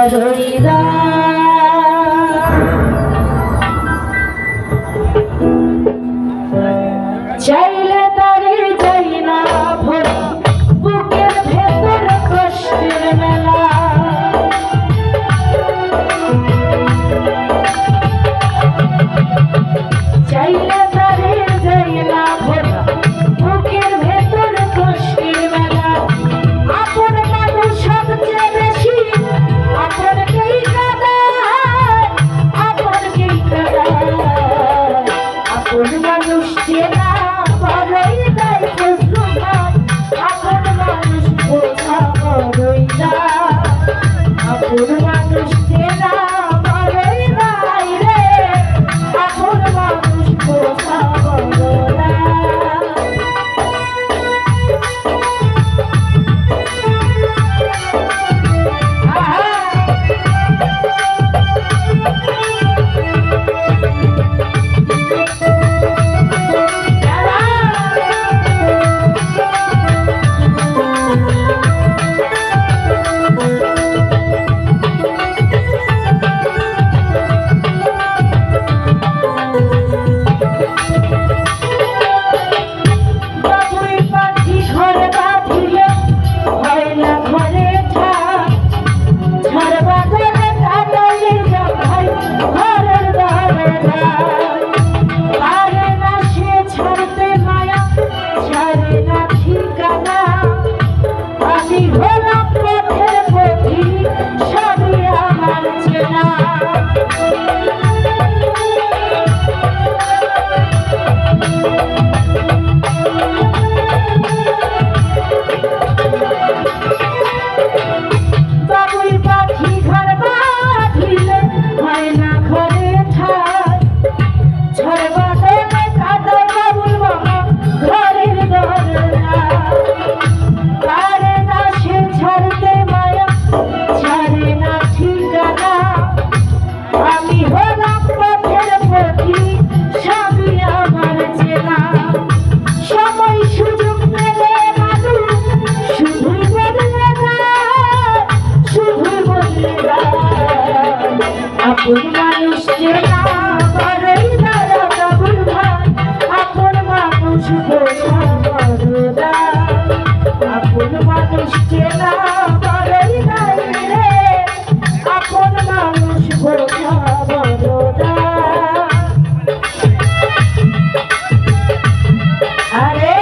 বড়ইরা চাইলে তারে যাই না ভরা বুকের ভেতর কষ্টের মেলা চাইলে তারে যাই না ভরা বুকের ভেতর কষ্টের মেলা আপন মানুষ সবচেয়ে বেশি আপনকেই কাঁদায় আপনকেই কাঁদায় আপন মানুষ চেনা বড়ই দায় খুশরু ভাই আপন মানুষ বোঝা বড়ই দায় আপন মানুষ চেনা বড়ই দায় রে আপন মানুষ বোঝা বড়ই দায় আপন মানুষ চেনা বড়ই দায় বাবুল ভাই আপন মানুষ বোঝা বড় দায় আপন মানুষ চেনা বড়ই দায় রে আপন মানুষ বোঝা বড় দায় আরে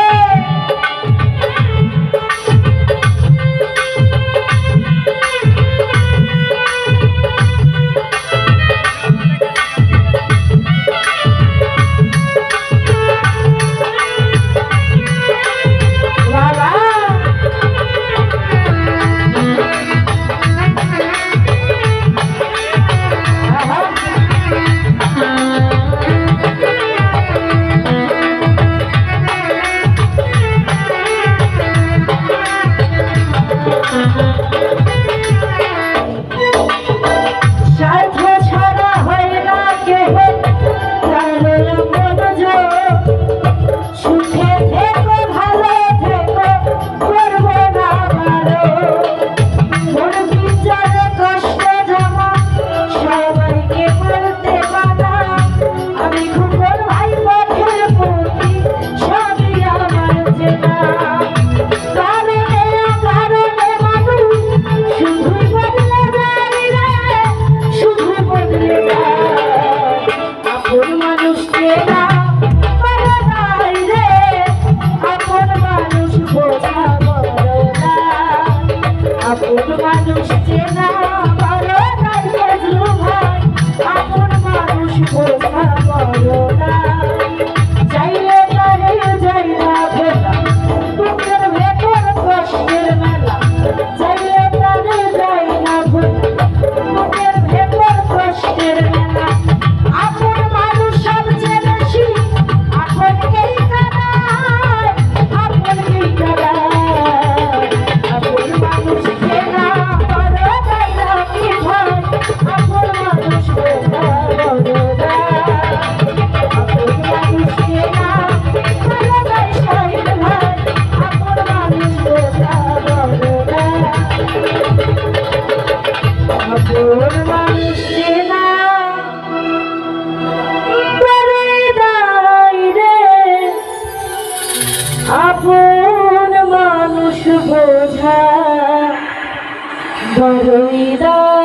বড়ই দয়া